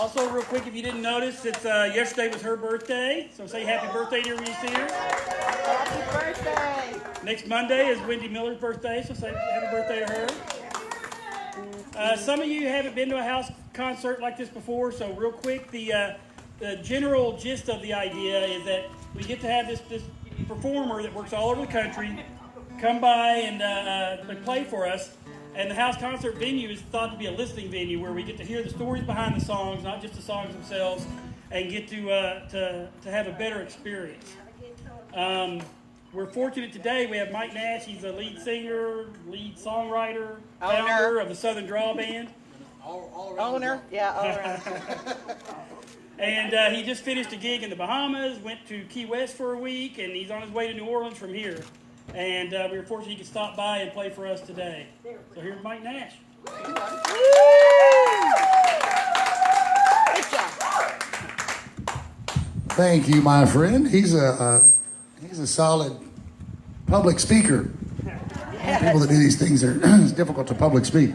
Also, real quick, if you didn't notice, it's yesterday was her birthday, so say happy birthday to her when you see her. Happy birthday! Next Monday is Wendy Miller's birthday, so say happy birthday to her. Some of you haven't been to a house concert like this before, so real quick, the general gist of the idea is that we get to have this performer that works all over the country come by and play for us. And the house concert venue is thought to be a listening venue where we get to hear the stories behind the songs, not just the songs themselves, and get to have a better experience. We're fortunate today. We have Mike Nash. He's a lead singer, lead songwriter, founder of the Southern Drawl Band. Owner. And he just finished a gig in the Bahamas, went to Key West for a week, and he's on his way to New Orleans from here. And we were fortunate he could stop by and play for us today. So here's Mike Nash. Thank you, my friend. He's a solid public speaker. People that do these things it's difficult to public speak.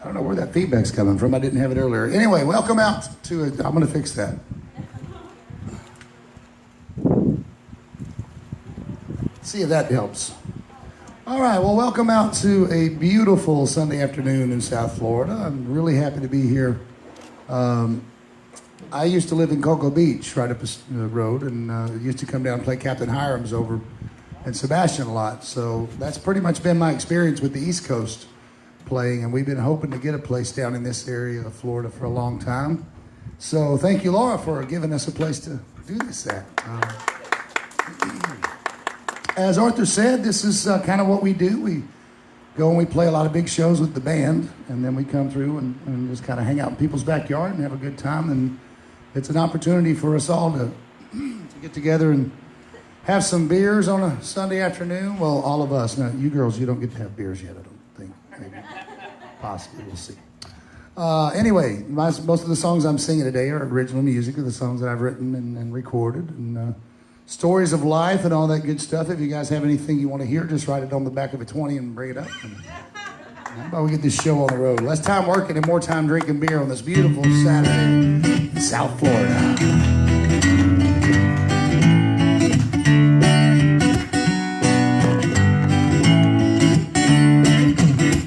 I don't know where that feedback's coming from. I didn't have it earlier. Anyway, welcome out to it. I'm going to fix that. See if that helps. All right, well, welcome out to a beautiful Sunday afternoon in South Florida. I'm really happy to be here. I used to live in Cocoa Beach, right up the road, and used to come down and play Captain Hiram's over in Sebastian a lot. So that's pretty much been my experience with the East Coast playing, and we've been hoping to get a place down in this area of Florida for a long time. So thank you, Laura, for giving us a place to do this at. As Arthur said, this is kind of what we do. We go and we play a lot of big shows with the band, and then we come through and just kind of hang out in people's backyard and have a good time. And it's an opportunity for us all to get together and have some beers on a Sunday afternoon. Well, all of us. Now, you girls, you don't get to have beers yet, I don't think. Maybe. Possibly, we'll see. Anyway, most of the songs I'm singing today are original music of the songs that I've written and recorded. And stories of life and all that good stuff. If you guys have anything you want to hear, just write it on the back of a 20 and bring it up. And how about we get this show on the road? Less time working and more time drinking beer on this beautiful Saturday in South Florida.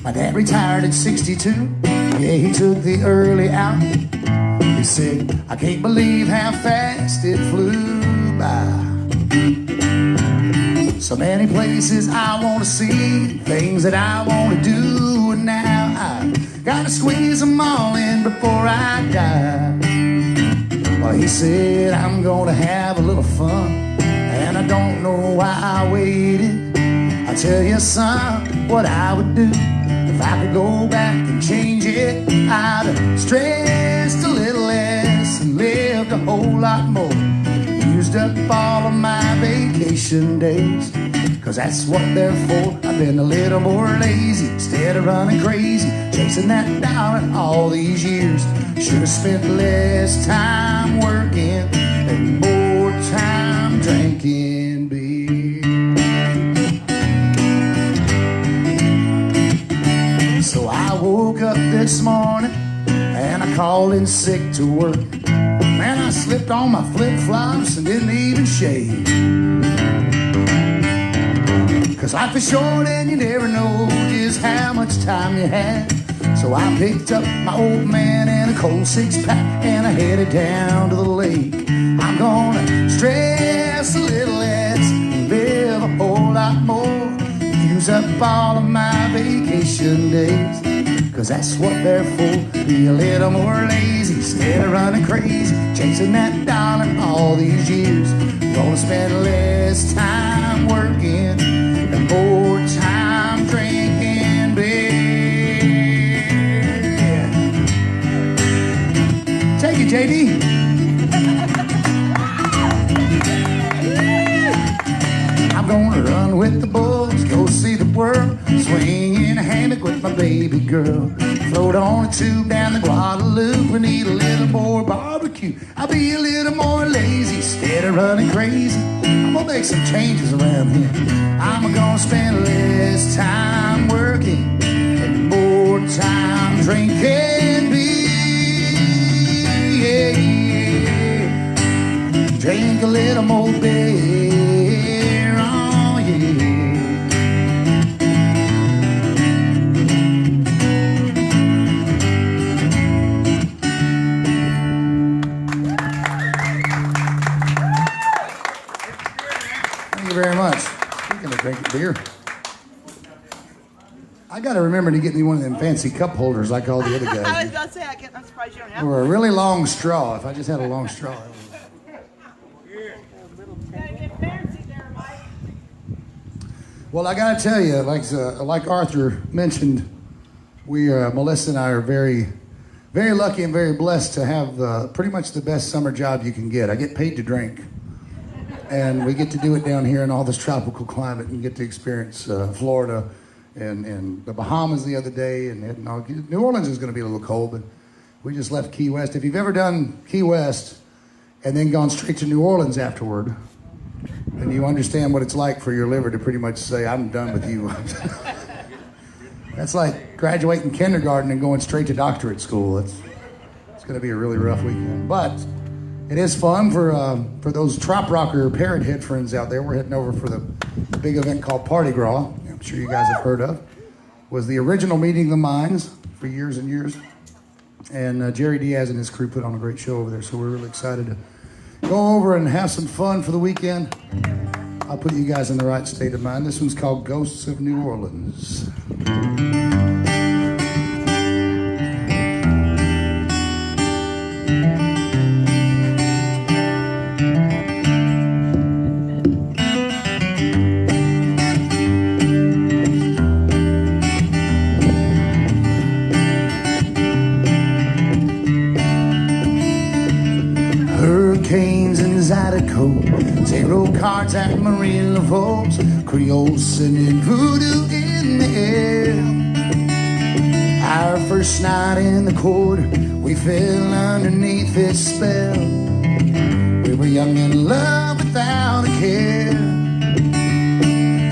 My dad retired at 62. Yeah, he took the early out. He said, I can't believe how fast it flew by. So many places I want to see, things that I want to do, and now I gotta squeeze them all in before I die. Well, he said, I'm gonna have a little fun, and I don't know why I waited. I tell you, son, what I would do if I could go back and change it. I'd have stressed a little less and lived a whole lot more. Used up all of my vacation days, 'cause that's what they're for. I've been a little more lazy instead of running crazy, chasing that dollar all these years. Should have spent less time working and more time drinking beer. So I woke up this morning and I called in sick to work. Man, I slipped on my flip-flops and didn't even shave. 'Cause life is short and you never know just how much time you have. So I picked up my old man and a cold six-pack and I headed down to the lake. I'm gonna stress a little less and live a whole lot more. Use up all of my vacation days, 'cause that's what they're for. Be a little more lazy instead of running crazy, chasing that dollar all these years. Gonna spend less time working and more time drinking beer. Take it, JD. I'm gonna run with the bulls, go see the world, swing in a hammock with my baby girl, float on a tube down the Guadalupe and eat a little more barbecue. I'll be a little more lazy instead of running crazy. I'm gonna make some changes around here. I'm gonna spend less time working and more time drinking beer. drink a little more beer, oh yeah. Thank you very much. Speaking of drinking beer, I got to remember to get me one of them fancy cup holders like all the other guys. I was about to say, I'm surprised you don't have Or a really long straw. If I just had a long straw. Well, I got to tell you, like Arthur mentioned, Melissa and I are very, very lucky and very blessed to have pretty much the best summer job you can get. I get paid to drink. And we get to do it down here in all this tropical climate and get to experience Florida and the Bahamas the other day. And New Orleans is going to be a little cold, but we just left Key West. If you've ever done Key West and then gone straight to New Orleans afterward, then you understand what it's like for your liver to pretty much say, I'm done with you. That's like graduating kindergarten and going straight to doctorate school. It's going to be a really rough weekend. But it is fun for those trop rocker parrot head friends out there. We're heading over for the big event called Party Gras. I'm sure you guys have heard of. Was the original meeting of the minds for years and years. And Jerry Diaz and his crew put on a great show over there. So we're really excited to go over and have some fun for the weekend. I'll put you guys in the right state of mind. This one's called Ghosts of New Orleans. Hurricanes in Zydeco, tarot cards at Marine Laval's, Creole singing voodoo in the air. Our first night in the quarter, we fell underneath its spell. We were young and in love without a care.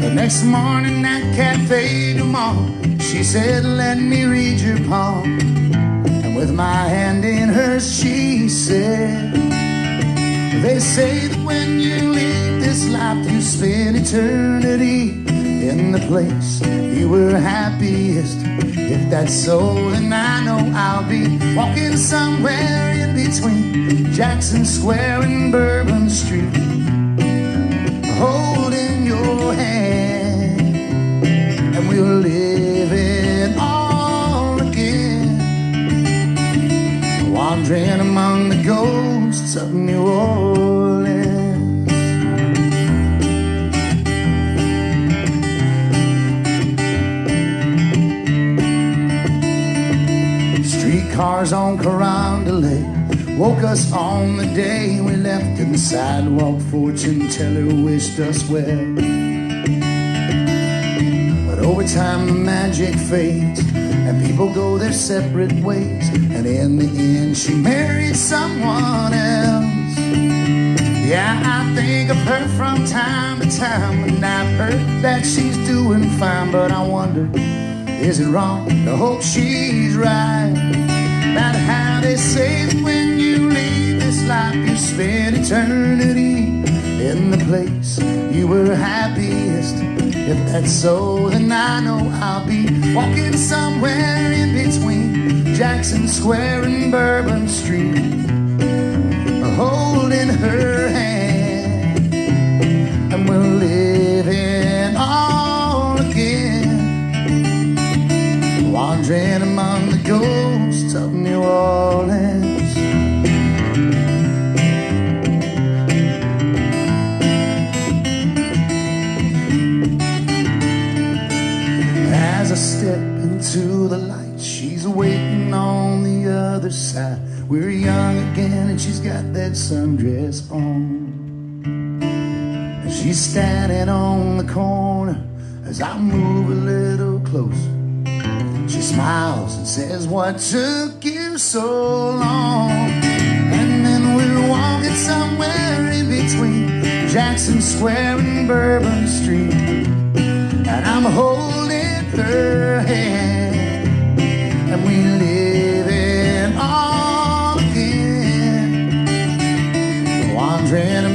The next morning at Cafe Du Monde, she said, let me read your palm. And with my hand in hers, she said, they say that when you leave this life, you spend eternity in the place you were happiest. If that's so, then I know I'll be walking somewhere in between Jackson Square and Bourbon Street, holding your hand, and we'll live it all again, wandering among the ghosts of New Orleans. Streetcars on Carondelet woke us on the day we left, and the sidewalk fortune teller wished us well. But over time the magic fades and people go their separate ways, and in the end she married someone else. Yeah, I think of her from time to time, and I've heard that she's doing fine, but I wonder, is it wrong to hope she's right about how they say that when you leave this life you spend eternity in the place you were happiest? If that's so, then I know I'll be walking somewhere in between Jackson Square and Bourbon Street, holding her hand, and we'll live it all again, wandering among the ghosts of New Orleans. As I step into the light, she's waiting on the other side. We're young again and she's got that sundress on. She's standing on the corner as I move a little closer. She smiles and says, what took you so long? And then we're walking somewhere in between Jackson Square and Bourbon Street, and I'm holding her hand, and we live it all again, wandering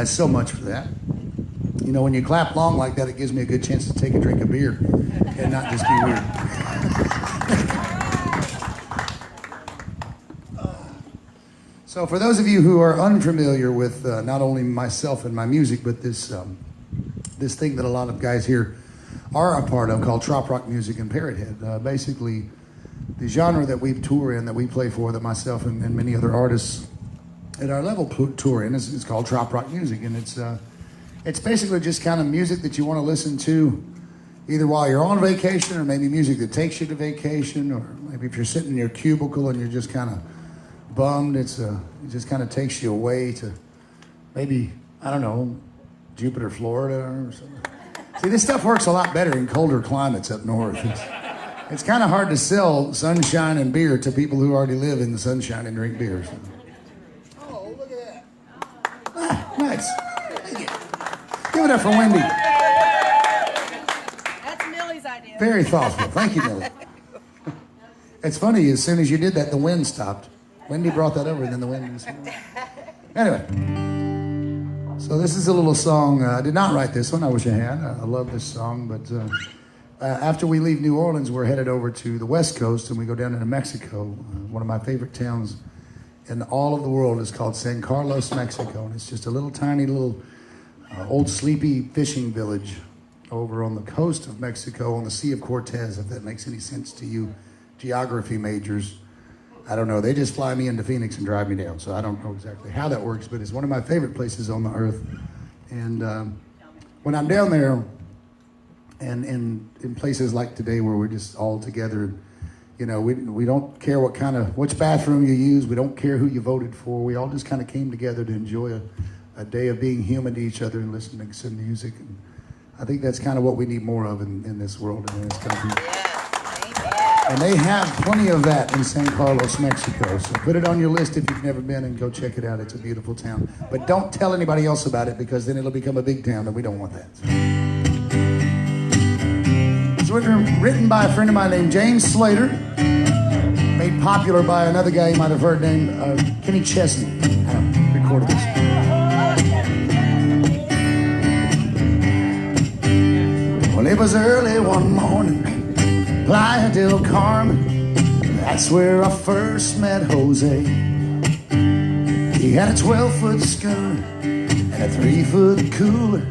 so much for that. You know, when you clap long like that, it gives me a good chance to take a drink of beer and not just be weird. So for those of you who are unfamiliar with not only myself and my music, but this thing that a lot of guys here are a part of called trop rock music and parrot head. Basically, the genre that we tour in, that we play for, that myself and many other artists at our level tour in, is called trop rock music. And it's basically just kind of music that you want to listen to either while you're on vacation, or maybe music that takes you to vacation, or maybe if you're sitting in your cubicle and you're just kind of bummed, it just kind of takes you away to maybe, I don't know, Jupiter, Florida or something. See, this stuff works a lot better in colder climates up north. It's kind of hard to sell sunshine and beer to people who already live in the sunshine and drink beer. So. Oh, look at that. Ah, nice. Thank you. Give it up for Wendy. That's Millie's idea. Very thoughtful. Thank you, Millie. It's funny, as soon as you did that, the wind stopped. Wendy brought that over, and then the wind was... Anyway. So this is a little song. I did not write this one. I wish I had. I love this song. But after we leave New Orleans, we're headed over to the West Coast, and we go down into Mexico. One of my favorite towns in all of the world is called San Carlos, Mexico. And it's just a little tiny little old sleepy fishing village over on the coast of Mexico on the Sea of Cortez, if that makes any sense to you geography majors. I don't know. They just fly me into Phoenix and drive me down, so I don't know exactly how that works, but it's one of my favorite places on the earth. And when I'm down there, and in places like today where we're just all together, you know, we don't care which bathroom you use, we don't care who you voted for. We all just kind of came together to enjoy a day of being human to each other and listening to some music. And I think that's kind of what we need more of in this world and in this country. And they have plenty of that in San Carlos, Mexico. So put it on your list if you've never been and go check it out. It's a beautiful town. But don't tell anybody else about it, because then it'll become a big town and we don't want that. It's written by a friend of mine named James Slater, made popular by another guy you might have heard named Kenny Chesney. Recorded this. Well, it was early one morning, Playa del Carmen, that's where I first met Jose. He had a 12-foot schooner and a 3-foot cooler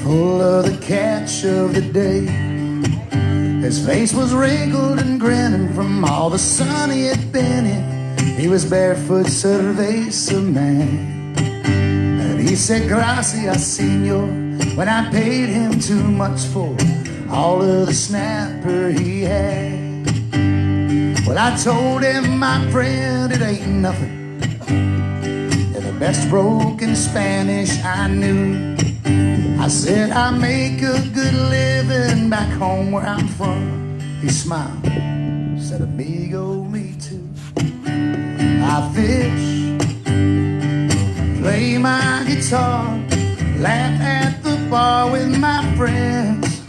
full of the catch of the day. His face was wrinkled and grinning from all the sun he had been in. He was barefoot, cerveza man. And he said, "Gracias, senor," when I paid him too much for all of the snapper he had. Well, I told him, "My friend, it ain't nothing. You're the best broken Spanish I knew." I said, "I make a good living back home where I'm from." He smiled, said, "Amigo, me too. I fish, play my guitar, laugh at the bar with my friends,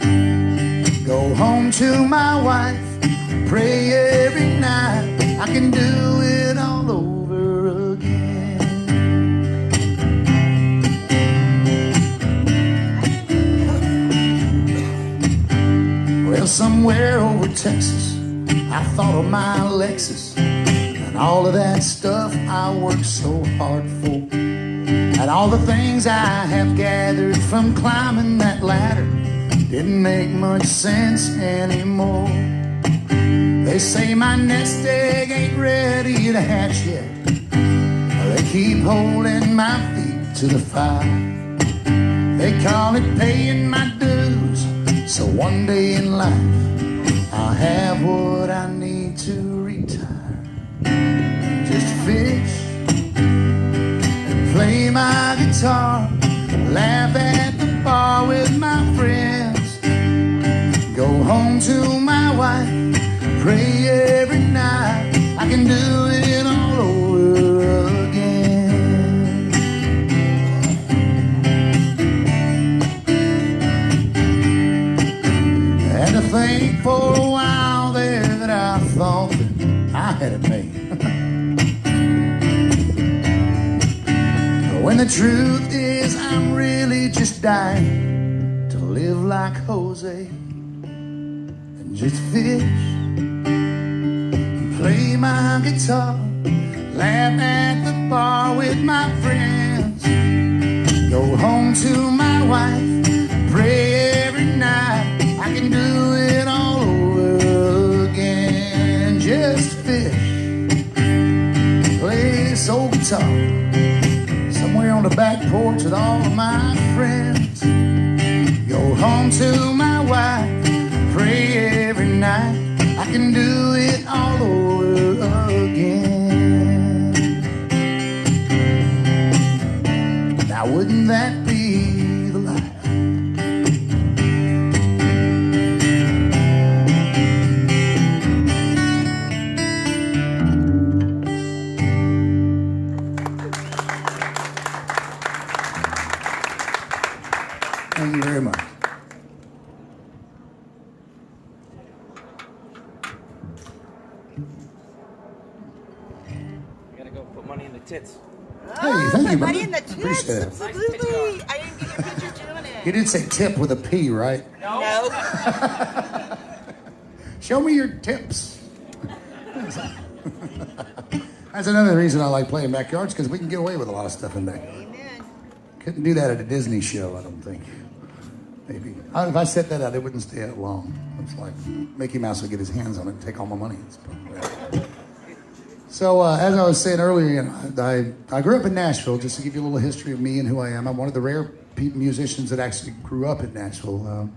go home to my wife, pray every night. I can do it all over again." Well, somewhere over Texas, I thought of my Lexus and all of that stuff I worked so hard for, and all the things I have gathered from climbing that ladder didn't make much sense anymore. They say my nest egg ain't ready to hatch yet. They keep holding my feet to the fire. They call it paying my dues. So one day in life, I'll have what I need to retire. Just fish and play my guitar, laugh at the bar with my friends, go home to my wife, pray every night. I can do it all over again. Had to think for a while there that I thought that I had it made. when the truth is I'm really just dying to live like Jose and just fish and play my guitar, laugh at the bar with my friends, go home to my wife, pray every night I can do it all over again. Just fish, play this old guitar somewhere on the back porch with all of my friends, go home to my wife, pray every night I can do it all over again. Now wouldn't that be the life? Thank you very much. You gotta go put money in the tits. Hey, thank you, Money buddy. in the tits. Appreciate it. Absolutely. I didn't get your picture doing it. You did say tip with a P, right? No. Show me your tips. That's another reason I like playing backyards, because we can get away with a lot of stuff in backyard. Amen. Couldn't do that at a Disney show, I don't think. Maybe. If I set that out, it wouldn't stay out long. It's like Mickey Mouse would get his hands on it and take all my money. So, as I was saying earlier, you know, I grew up in Nashville. Just to give you a little history of me and who I am, I'm one of the rare musicians that actually grew up in Nashville.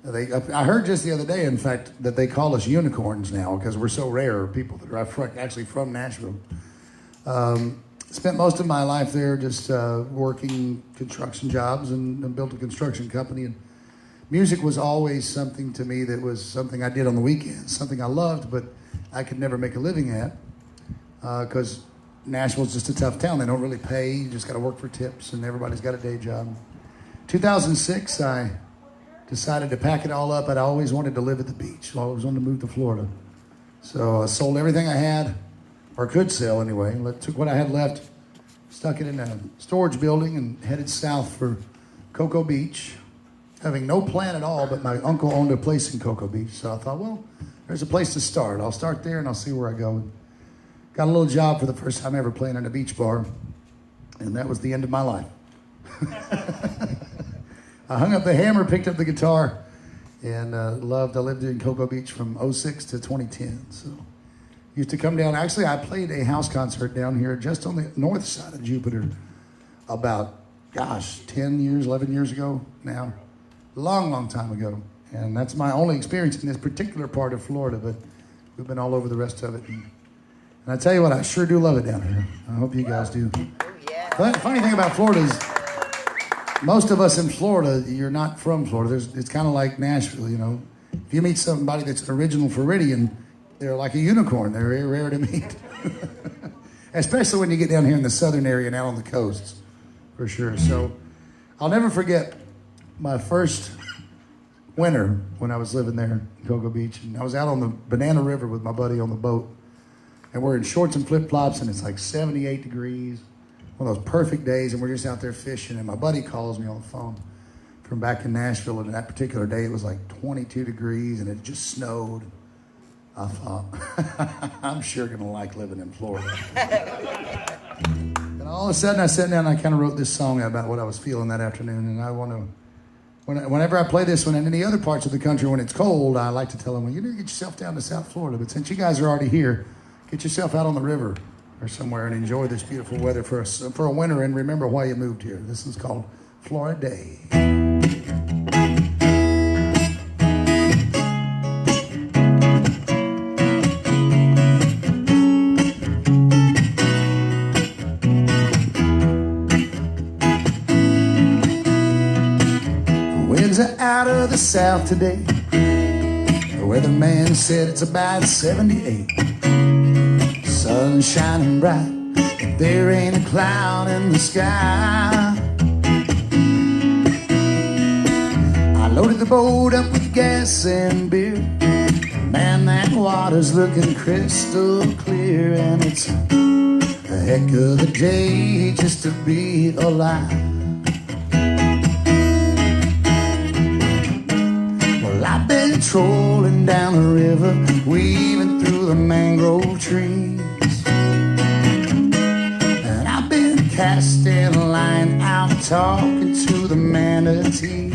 I heard just the other day, in fact, that they call us unicorns now because we're so rare, people that are actually from Nashville. Spent most of my life there just working construction jobs and built a construction company. And music was always something to me that was something I did on the weekends, something I loved, but I could never make a living at because Nashville's just a tough town. They don't really pay. You just got to work for tips, and everybody's got a day job. 2006, I decided to pack it all up. I'd always wanted to live at the beach. I always wanted to move to Florida. So I sold everything I had, or could sell anyway. Took what I had left, stuck it in a storage building, and headed south for Cocoa Beach, having no plan at all, but my uncle owned a place in Cocoa Beach. So I thought, well, there's a place to start. I'll start there, and I'll see where I go. Got a little job for the first time ever playing in a beach bar, and that was the end of my life. I hung up the hammer, picked up the guitar, and I lived in Cocoa Beach from 06 to 2010. So used to come down. Actually, I played a house concert down here just on the north side of Jupiter about, 10 years, 11 years ago now. Long time ago. And that's my only experience in this particular part of Florida, but we've been all over the rest of it. And I tell you what, I sure do love it down here. I hope you guys do. Oh, yeah. The funny thing about Florida is most of us in Florida, you're not from Florida. It's kind of like Nashville, you know. If you meet somebody that's an original Floridian, they're like a unicorn. They're very rare to meet. Especially when you get down here in the southern area and out on the coasts, for sure. So I'll never forget my first winter when I was living there in Cocoa Beach. And I was out on the Banana River with my buddy on the boat. And we're in shorts and flip-flops, and it's like 78 degrees. One of those perfect days, and we're just out there fishing. And my buddy calls me on the phone from back in Nashville. And that particular day, it was like 22 degrees, and it just snowed. I thought, I'm sure going to like living in Florida. And all of a sudden, I sat down and I kind of wrote this song about what I was feeling that afternoon. And I want to, whenever I play this one in any other parts of the country when it's cold, I like to tell them, well, you need to get yourself down to South Florida. But since you guys are already here, get yourself out on the river or somewhere and enjoy this beautiful weather for a winter, and remember why you moved here. This is called Florida Day. Winds are out of the south today. The weatherman said it's about 78. Sun shining bright, but there ain't a cloud in the sky. I loaded the boat up with gas and beer. Man, that water's looking crystal clear, and it's a heck of a day just to be alive. Well, I've been trolling down the river, weaving through the mangrove trees, and I've been casting a line out, talking to the manatee.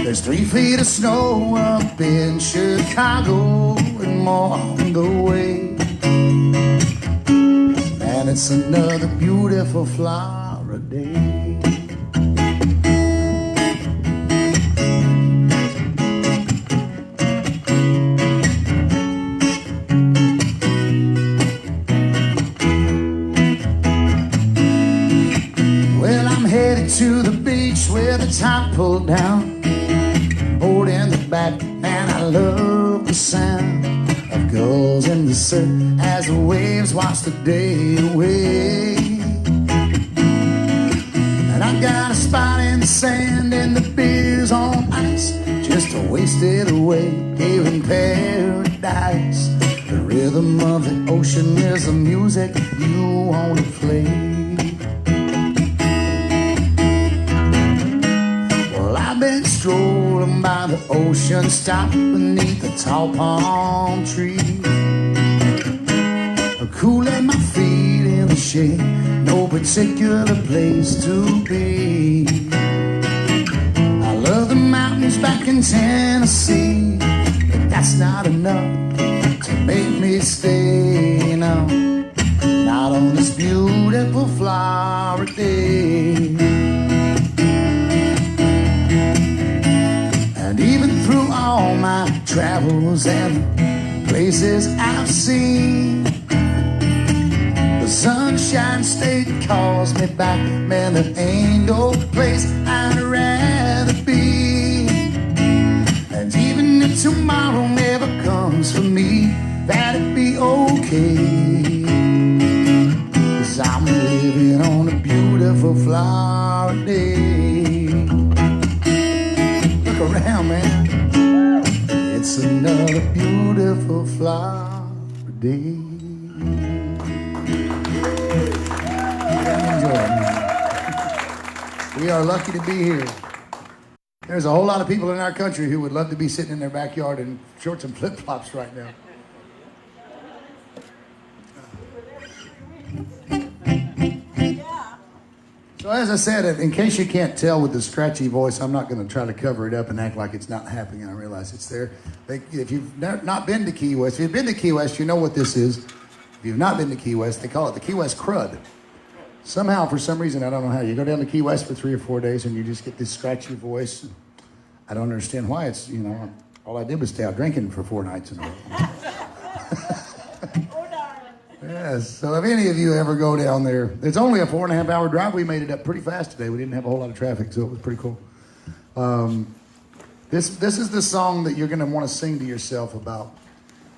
There's 3 feet of snow up in Chicago and more on the way, and it's another beautiful Florida day. Well, I'm headed to the beach where the top pulled down, board in the back, and I love the sound of gulls in the surf as the waves wash the day away. And I got a spot in the sand and the beers on ice just to waste it away here in paradise. The rhythm of the ocean is the music you want to play. I've been strolling by the ocean, stopped beneath the tall palm tree, cooling my feet in the shade, no particular place to be. I love the mountains back in Tennessee, but that's not enough to make me stay, no, not on this beautiful Florida day. And even through all my travels and places I've seen, the Sunshine State calls me back. Man, there ain't no place I'd rather be. And even if tomorrow never comes for me, that'd be okay, 'cause I'm living on a beautiful Florida day. Around, man, it's another beautiful Florida day. Enjoy it, man. We are lucky to be here. There's a whole lot of people in our country who would love to be sitting in their backyard in shorts and flip-flops right now. So as I said, in case you can't tell with the scratchy voice, I'm not going to try to cover it up and act like it's not happening. I realize it's there. If you've not been to Key West, if you've been to Key West, you know what this is. If you've not been to Key West, they call it the Key West crud. Somehow, for some reason, I don't know how, you go down to Key West for 3 or 4 days and you just get this scratchy voice. I don't understand why. It's, you know, all I did was stay out drinking for 4 nights in a row. Yes, so if any of you ever go down there, it's only a 4.5 hour drive. We made it up pretty fast today. We didn't have a whole lot of traffic, so it was pretty cool. This is the song that you're going to want to sing to yourself about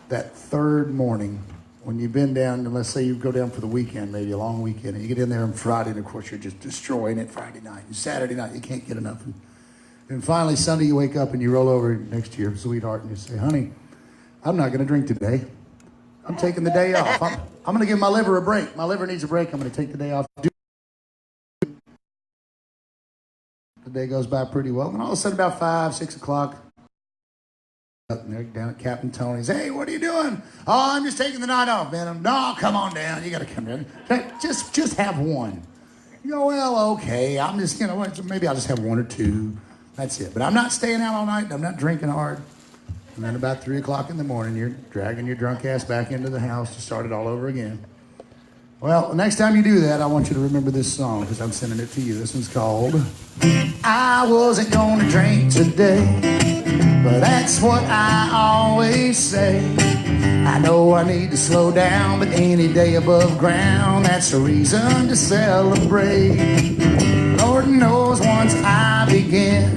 that third morning when you've been down, and let's say you go down for the weekend, maybe a long weekend, and you get in there on Friday, and of course you're just destroying it Friday night. And Saturday night, you can't get enough. And finally, Sunday, you wake up and you roll over next to your sweetheart and you say, honey, I'm not going to drink today. I'm taking the day off. I'm going to give my liver a break. My liver needs a break. I'm going to take the day off. The day goes by pretty well. And all of a sudden, about 5, 6 o'clock, down at Captain Tony's. Hey, what are you doing? Oh, I'm just taking the night off, man. No, come on down. You got to come down. Just have one. You go, well, okay. I'm just, maybe I'll just have 1 or 2. That's it. But I'm not staying out all night. I'm not drinking hard. And then about 3 o'clock in the morning, you're dragging your drunk ass back into the house to start it all over again. Well, the next time you do that, I want you to remember this song because I'm sending it to you. This one's called I Wasn't Gonna Drink Today, but that's what I always say. I know I need to slow down, but any day above ground, that's a reason to celebrate. Lord knows once I begin,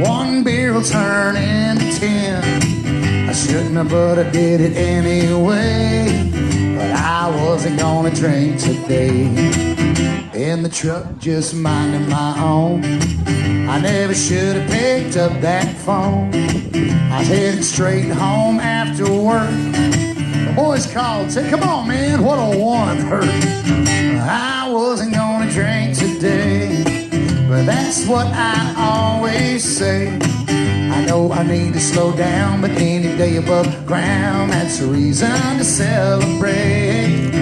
1 beer will turn into 10. I shouldn't have, but I did it anyway. But I wasn't gonna drink today. In the truck, just minding my own. I never should have picked up that phone. I was headed straight home after work, The boys called, said, come on, man, what a one hurt. I wasn't gonna drink today, but that's what I always say. I know I need to slow down, but any day above ground, that's a reason to celebrate.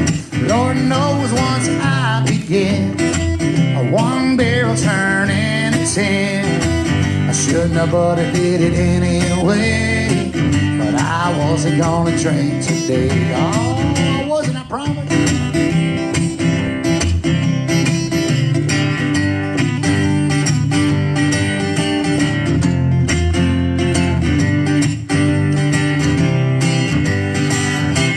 Lord knows once I begin, a one barrel turning to 10. I shouldn't have, but I did it anyway. But I wasn't gonna drink today. Oh, wasn't I promised?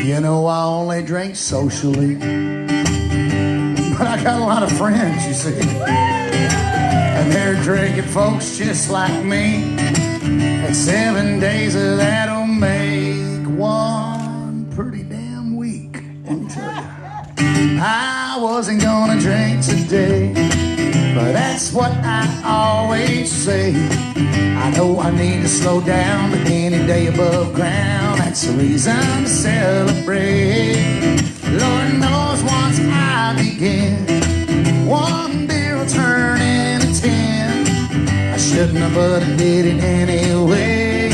You know, I only drink socially, but I got a lot of friends, you see, and they're drinking folks just like me. And 7 days of that'll make one pretty damn week, let me tell you. I wasn't gonna drink today, but that's what I always say. I know I need to slow down, but any day above ground, that's a reason to celebrate. Lord knows once I begin, one beer will turn into 10. I shouldn't have, but I did it anyway.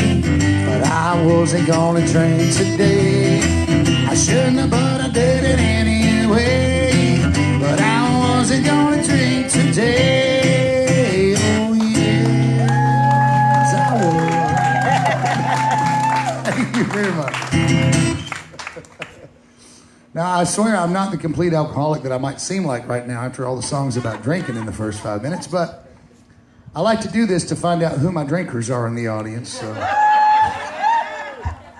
But I wasn't gonna drink today. I shouldn't have, but I did it anyway. But I wasn't gonna drink today. Oh yes, I was. Thank you very much. Now, I swear I'm not the complete alcoholic that I might seem like right now after all the songs about drinking in the first 5 minutes, but I like to do this to find out who my drinkers are in the audience. So.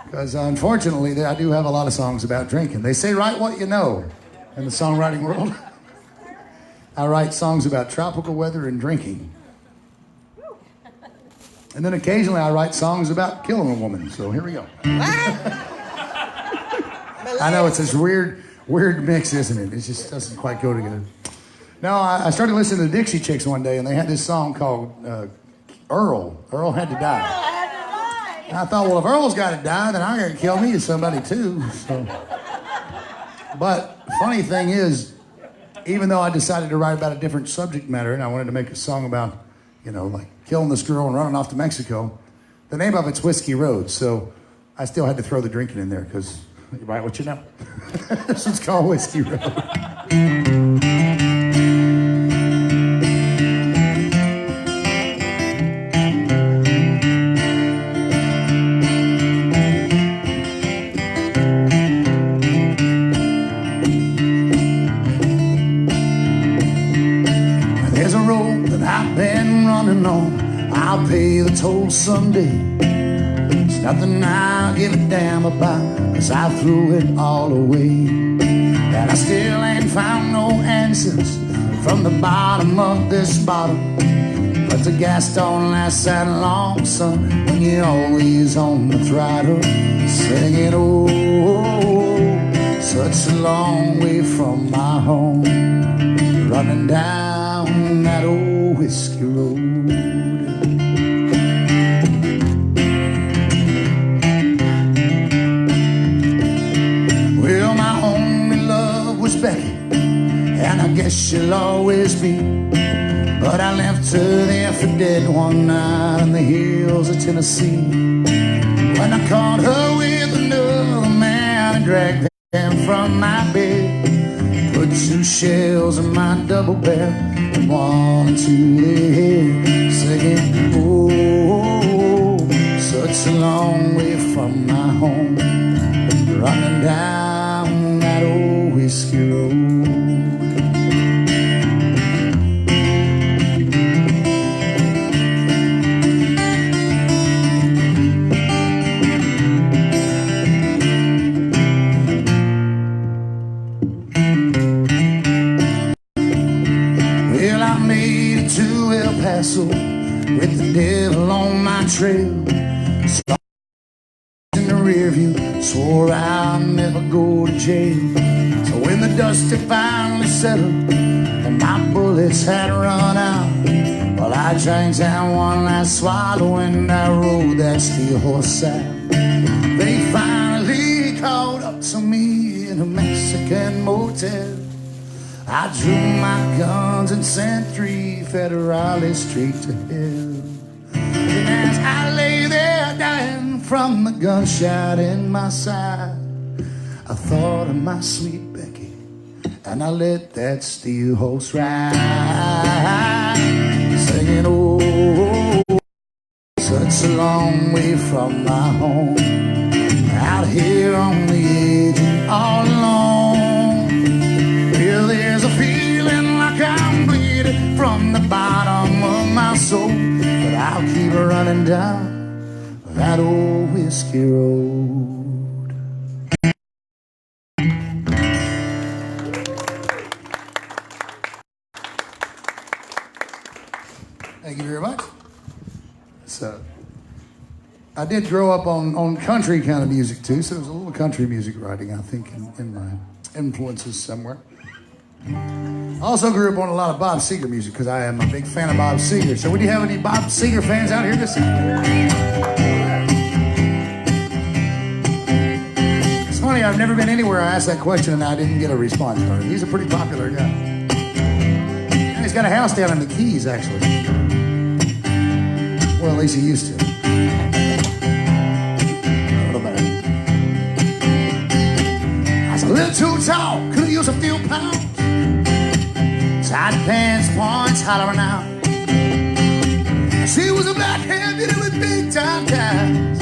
Because unfortunately, I do have a lot of songs about drinking. They say write what you know in the songwriting world. I write songs about tropical weather and drinking. And then occasionally I write songs about killing a woman. So here we go. I know it's this weird mix, isn't it? It just doesn't quite go together. No, I started listening to the Dixie Chicks one day, and they had this song called Earl. Earl had to die. And I thought, well, if Earl's got to die, then I got to kill me to somebody too. So. But funny thing is, even though I decided to write about a different subject matter, and I wanted to make a song about, you know, like killing this girl and running off to Mexico, the name of it's Whiskey Road. So I still had to throw the drinking in there because you write what you know. This one's called Whiskey Road. There's a road that I've been running on. I'll pay the toll someday. It's nothing I'll give a damn about, 'cause I threw it all away. And I still ain't found no answers from the bottom of this bottle. But the gas don't last that long, son, when you're always on the throttle. Singing, oh, such a long way from my home, running down that old whiskey road. Becky, and I guess she'll always be. But I left her there for dead one night in the hills of Tennessee. When I caught her with another man and dragged them from my bed, put 2 shells in my double barrel and 1 into their head, singing, oh, such a long way from my home, running down that old whiskey road. Well, I made it to El Paso with the devil on my trail. In the rear view, swore I'll never go to jail. So when the dust had finally settled and my bullets had run out, well, I drank down one last swallow and I rode that steel horse out. They finally caught up up to me in a Mexican motel. I drew my guns and sent 3 federales straight to hell. And as I lay there dying from the gunshot in my side, I thought of my sweet Becky, and I let that steel horse ride, singing, oh, such a long way from my home, out here on the edge and all alone. Well, there's a feeling like I'm bleeding from the bottom of my soul, but I'll keep running down that old whiskey road. Thank you very much. So, I did grow up on country kind of music too, so there's a little country music writing, I think, in my influences somewhere. I also grew up on a lot of Bob Seger music because I am a big fan of Bob Seger. So, would you have any Bob Seger fans out here this evening? It's funny, I've never been anywhere I asked that question and I didn't get a response from him. He's a pretty popular guy. And he's got a house down in the Keys, actually. Well, at least he used to. A little better. I was a little too tall, could use a few pounds. Tight pants, points, hollering out. She was a black-haired beauty with big time ties.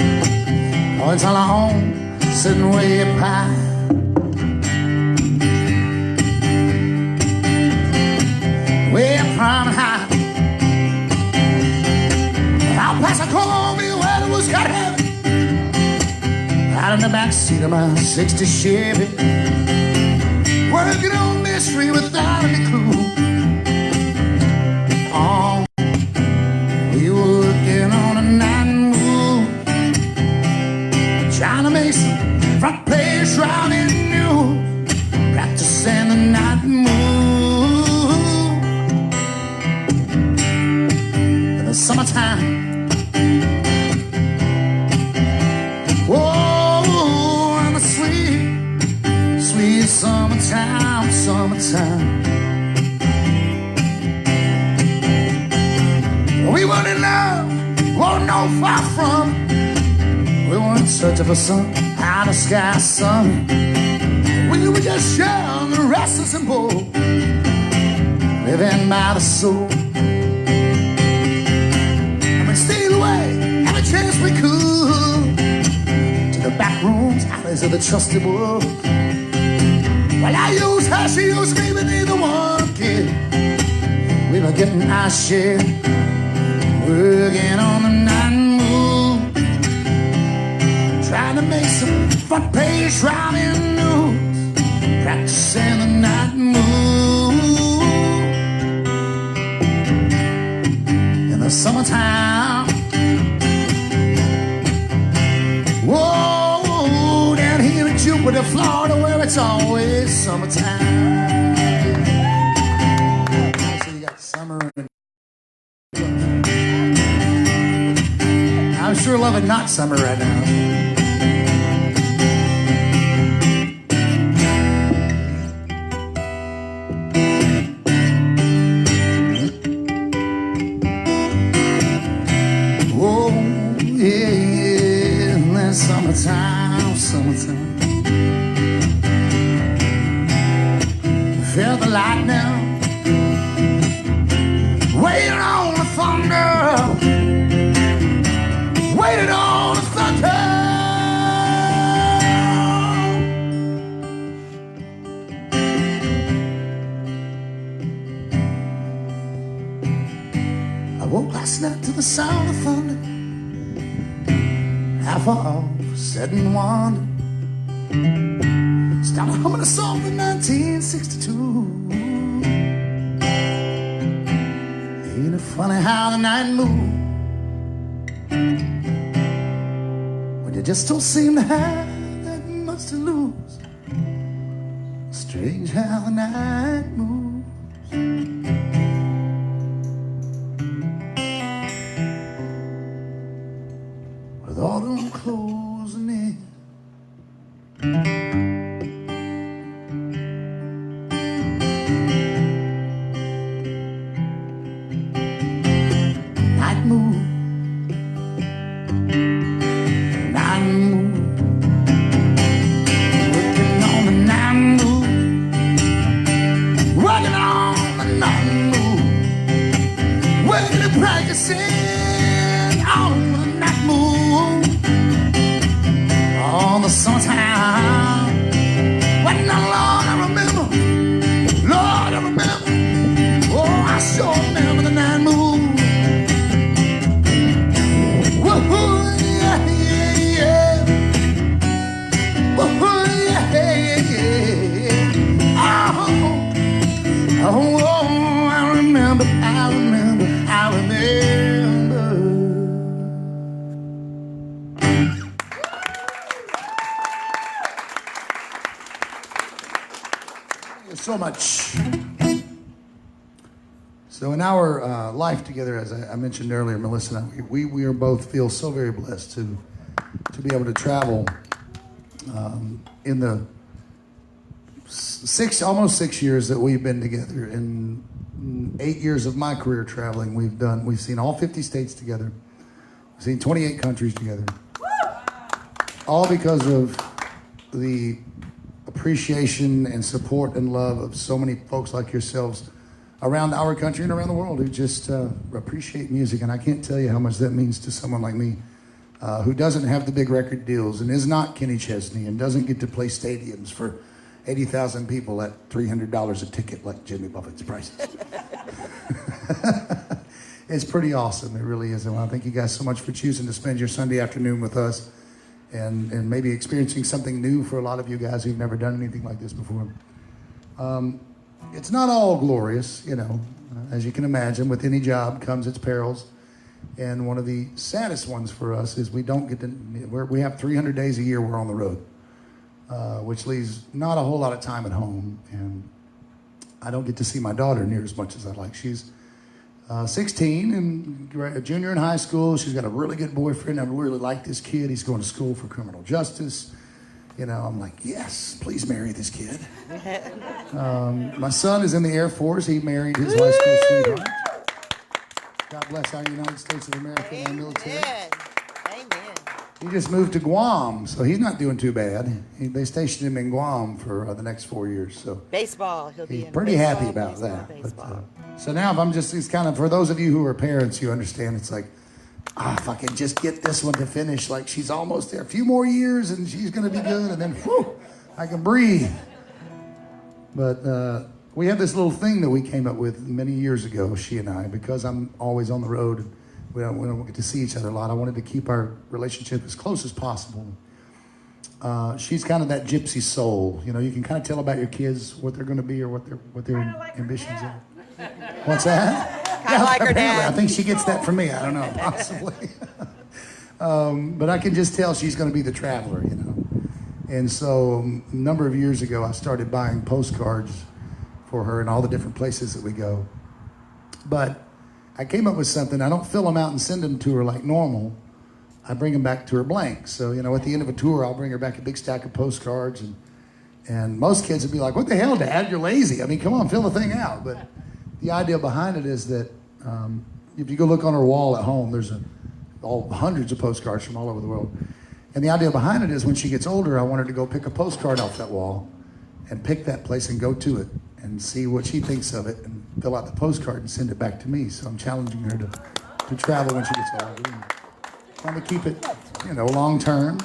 Points on her home, sitting way up high. Way up from high. Out past the cornfield where it was got heavy. Out in the backseat of my 60 Chevy, working on mystery without any clue. Oh, we were working on a night move, trying to make some front page driving new, practicing the night move in the summertime. Oh, and the sweet, sweet summertime, summertime. We weren't in love, weren't no far from. We weren't searching for some out of sky sun. We were just young and restless and bold, living by the soul. And we'd steal away every chance we could to the back rooms, alleys of the trusted world. Well, I used her, she used me, but neither one kid. We were getting our share, working on the night move, trying to make some front page driving news, practicing the night move in the summertime. Whoa, down here in Jupiter, Florida, where it's always summertime. So you got summer and I'm sure loving not summer right now. Oh, yeah, yeah, in that summertime, summertime. Felt the lightning, waiting on the thunder. Waited on the thunder. I woke last night to the sound of thunder. Half off, setting one. Started humming a song from 1962. Ain't it funny how the night moves? You just don't seem to have that much to lose. Strange how the night moves. With autumn closing in. Night moon, working on the night moon, working on the night moon, working and practicing on the night moon, on the summertime. When the Lord, I remember, Lord, I remember, oh, I sure remember the night moon. Woo-hoo, yeah, yeah, yeah. Woo-hoo, yeah, yeah, yeah. Oh, oh, oh, I remember, I remember, I remember. Thank you so much. So in our life together, as I mentioned earlier, Melissa and I, we are both feel so very blessed to be able to travel in the almost 6 years that we've been together. In 8 years of my career traveling, we've seen all 50 states together. We've seen 28 countries together. All because of the appreciation and support and love of so many folks like yourselves around our country and around the world who just appreciate music. And I can't tell you how much that means to someone like me who doesn't have the big record deals and is not Kenny Chesney and doesn't get to play stadiums for 80,000 people at $300 a ticket like Jimmy Buffett's prices. It's pretty awesome. It really is. And I thank you guys so much for choosing to spend your Sunday afternoon with us and maybe experiencing something new for a lot of you guys who've never done anything like this before. It's not all glorious, you know. As you can imagine, with any job comes its perils. And one of the saddest ones for us is we have 300 days a year we're on the road, which leaves not a whole lot of time at home. And I don't get to see my daughter near as much as I'd like. She's 16 and a junior in high school. She's got a really good boyfriend. I really like this kid. He's going to school for criminal justice. You know, I'm like, yes, please marry this kid. My son is in the Air Force. He married his high school sweetheart. God bless our United States of America and the military. Amen. He just moved to Guam, so he's not doing too bad. They stationed him in Guam for the next 4 years. So Baseball. He'll be he's in pretty baseball, happy about baseball, that. baseball. So now if I'm just, it's kind of, for those of you who are parents, you understand, it's like, if I can just get this one to finish, like she's almost there. A few more years and she's going to be good, and then, whew, I can breathe. But we have this little thing that we came up with many years ago, she and I, because I'm always on the road. We don't get to see each other a lot. I wanted to keep our relationship as close as possible. She's kind of that gypsy soul. You know, you can kind of tell about your kids what they're going to be or what their ambitions are. What's that? Kind of like her apparently. dad. I think she gets that from me. I don't know, possibly. But I can just tell she's going to be the traveler, you know. And so a number of years ago, I started buying postcards for her in all the different places that we go. But I came up with something. I don't fill them out and send them to her like normal. I bring them back to her blank. So, you know, at the end of a tour, I'll bring her back a big stack of postcards. And most kids would be like, what the hell, Dad? You're lazy. I mean, come on, fill the thing out. But the idea behind it is that if you go look on her wall at home, there's hundreds of postcards from all over the world. And the idea behind it is when she gets older, I want her to go pick a postcard off that wall and pick that place and go to it and see what she thinks of it and fill out the postcard and send it back to me. So I'm challenging her to travel when she gets older. And trying to keep it, you know, long term.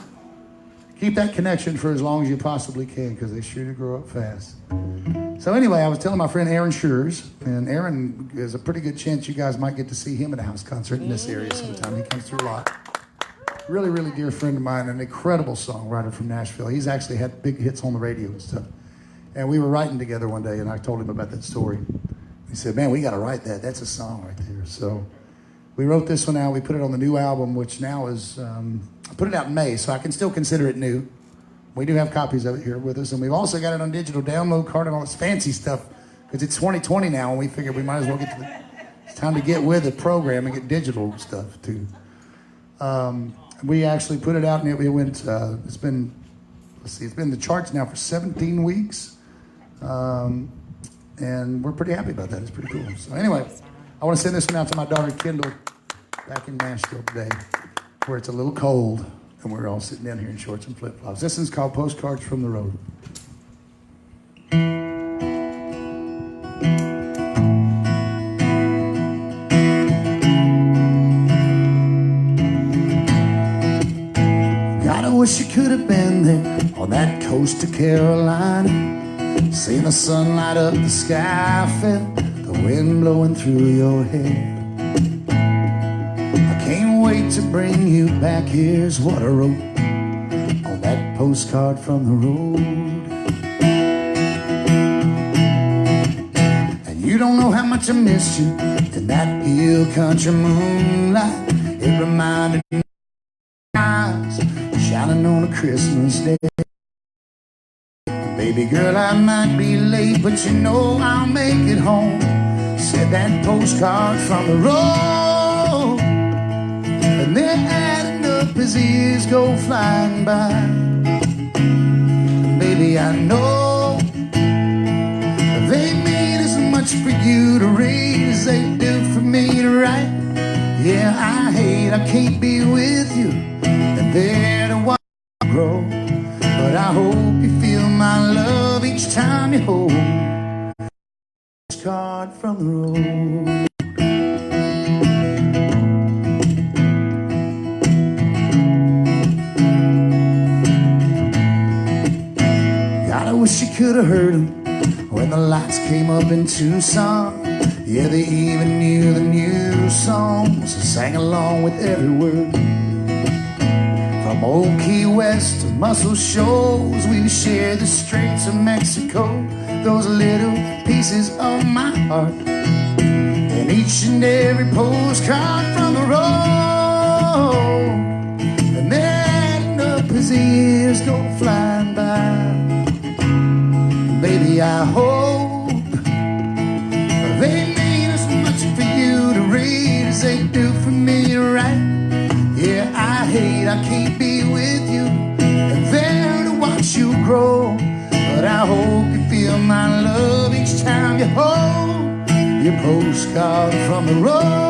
Keep that connection for as long as you possibly can, because they sure do grow up fast. So anyway, I was telling my friend Aaron Schurz, and Aaron, there's a pretty good chance you guys might get to see him at a house concert in this area sometime. He comes through a lot. Really, really dear friend of mine, an incredible songwriter from Nashville. He's actually had big hits on the radio and stuff. And we were writing together one day, and I told him about that story. He said, man, we got to write that. That's a song right there. So we wrote this one out. We put it on the new album, which now is, I put it out in May, so I can still consider it new. We do have copies of it here with us, and we've also got it on digital download card and all this fancy stuff, because it's 2020 now, and we figured we might as well it's time to get with the program and get digital stuff too. We actually put it out, and it went, it's been in the charts now for 17 weeks, and we're pretty happy about that. It's pretty cool. So anyway, I want to send this one out to my daughter Kendall back in Nashville today. where it's a little cold and we're all sitting down here in shorts and flip-flops. This one's called Postcards from the Road. God, I wish you could have been there on that coast of Carolina. Seen the sun light up the sky, felt the wind blowing through your hair. I can't wait to bring you back. Here's what I wrote on that postcard from the road. And you don't know how much I missed you in that hill country moonlight. It reminded me of eyes shining on a Christmas day. Baby girl, I might be late, but you know I'll make it home. Said that postcard from the road. And they're adding up as the years go flying by. And baby, I know they mean as much for you to read as they do for me to write. Yeah, I hate I can't be with you and there to watch you grow. But I hope you feel my love each time you hold this card from the road. God, I wish you could have heard them when the lights came up in Tucson. Yeah, they even knew the new songs and sang along with every word. From Old Key West to Muscle Shoals, we share the Straits of Mexico. Those little pieces of my heart, and each and every postcard from the road. And they're adding up as the years go flying by. Baby, I hope they mean as much for you to read as they do for me to write. Yeah, I hate I can't be with you and there to watch you grow. But I hope you feel my love each time you hold your postcard from the road.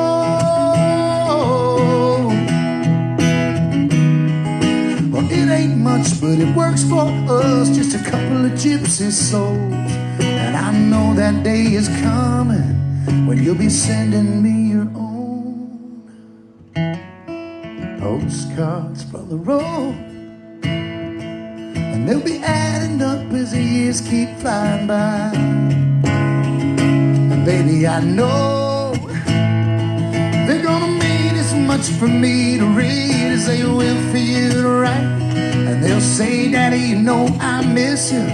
Well, it ain't much, but it works for us, just a couple of gypsy souls. And I know that day is coming when you'll be sending me your own postcards from the road. And they'll be adding up as the years keep flying by. And baby, I know they're gonna mean as much for me to read as they will for you to write. And they'll say, Daddy, you know I miss you.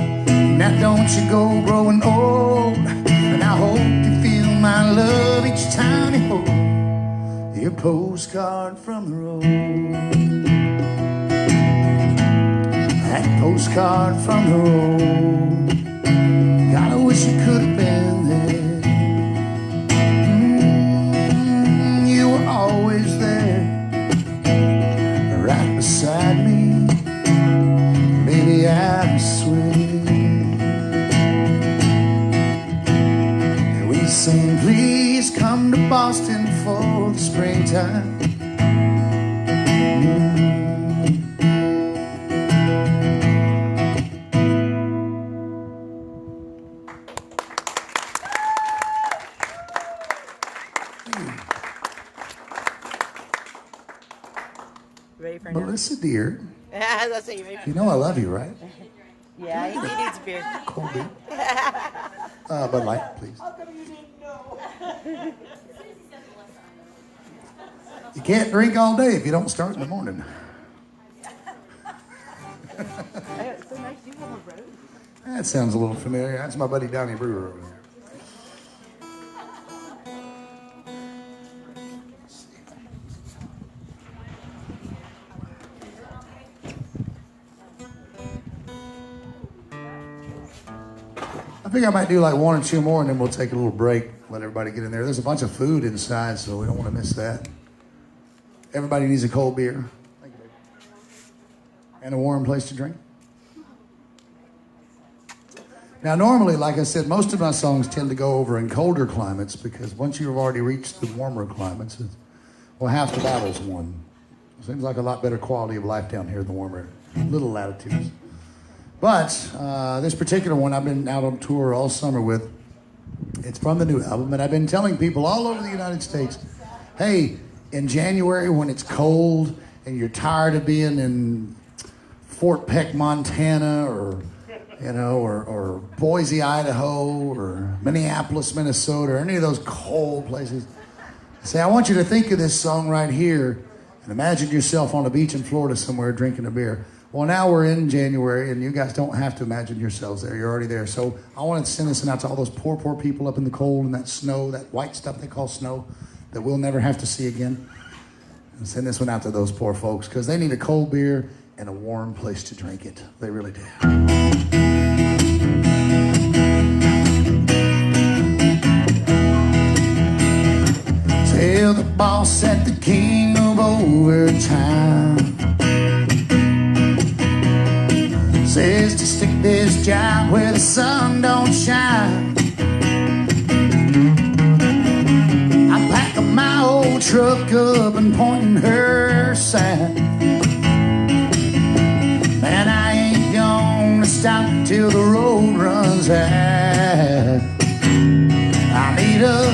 Now don't you go growing old. And I hope you feel my love each time you hold your postcard from the road. That postcard from the road. God, I wish you could have been there. You were always there, right beside me. Baby, I swear. And we sang, please come to Boston for the springtime. Ready for Melissa, dear, That's what you made. you know I love you, right? Yeah, he needs beer. Cold beer. Bud Light, please. You can't drink all day if you don't start in the morning. It's so nice you have a road. That sounds a little familiar. That's my buddy Donnie Brewer over there. I think I might do like one or two more and then we'll take a little break, let everybody get in there. There's a bunch of food inside, so we don't want to miss that. Everybody needs a cold beer. Thank you, baby. And a warm place to drink. Now, normally, like I said, most of my songs tend to go over in colder climates because once you've already reached the warmer climates, well, half the battle's won. Seems like a lot better quality of life down here in the warmer little latitudes. But this particular one I've been out on tour all summer with. It's from the new album, and I've been telling people all over the United States, hey, in January when it's cold and you're tired of being in Fort Peck, Montana, or or Boise, Idaho, or Minneapolis, Minnesota, or any of those cold places, say, I want you to think of this song right here and imagine yourself on a beach in Florida somewhere drinking a beer. Well, now we're in January, and you guys don't have to imagine yourselves there. You're already there. So I wanted to send this out to all those poor, poor people up in the cold and that snow, that white stuff they call snow, that we'll never have to see again. And send this one out to those poor folks, because they need a cold beer and a warm place to drink it. They really do. Tell the boss that the king of overtime says to stick this job where the sun don't shine. I'm packing my old truck up and pointing her side. Man, I ain't gonna stop till the road runs out. I need a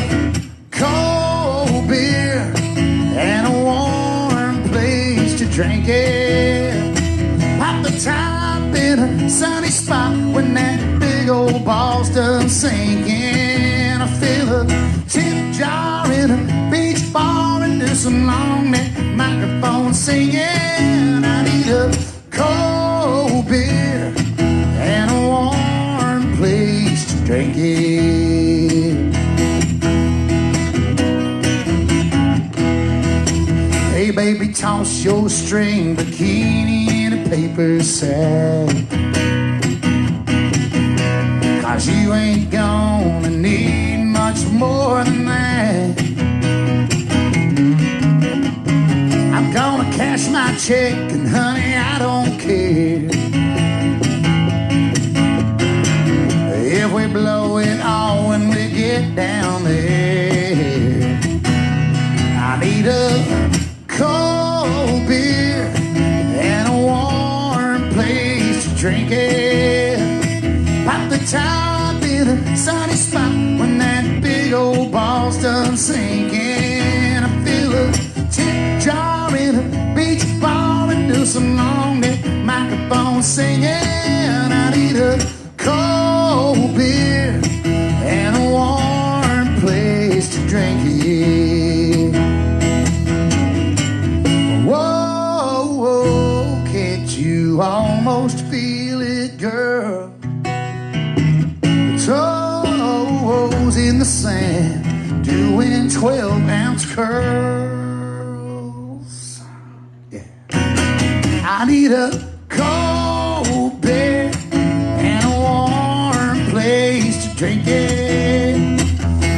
cold beer and a warm place to drink it. Pop the top in a sunny spot when that big old ball's done sinking. I fill a tip jar in a beach bar and do some long neck microphone singing. I need a cold beer and a warm place to drink it. Hey baby, toss your string bikini in a paper sack, 'cause you ain't gonna need much more than that. I'm gonna cash my check and honey, I don't care if we blow it all when we get down there. I need a cold beer and a warm place to drink it. Pop the top in a sunny spot when that big old ball's done sinking. I fill a tip jar in a beach bar and do some long neck microphone singing. I need a cold beer and a warm place to drink it. Whoa, whoa, can't you almost feel it, girl? Toes in the sand, doing 12-ounce curls. Yeah. I need a cold beer and a warm place to drink it.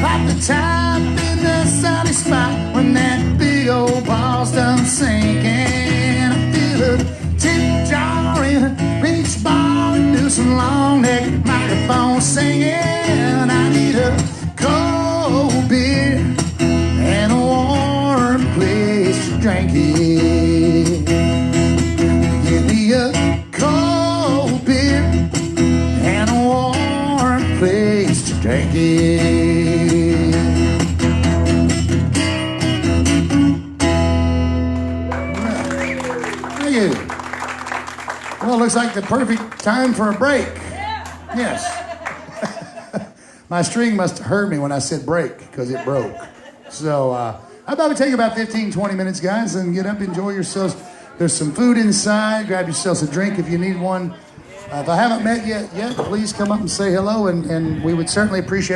Pop the top in the sunny spot when that big old ball's done sinking. I feel a tip jar in a beach bar and do some long neck microphone singing. I need a cold beer and a warm place to drink it. Give me a cold beer and a warm place to drink it. Thank you. Well, it looks like the perfect time for a break. Yes. My string must have heard me when I said break, because it broke. So, how about we take about 15, 20 minutes, guys, and get up, enjoy yourselves. There's some food inside. Grab yourselves a drink if you need one. If I haven't met you yet, please come up and say hello, and we would certainly appreciate it.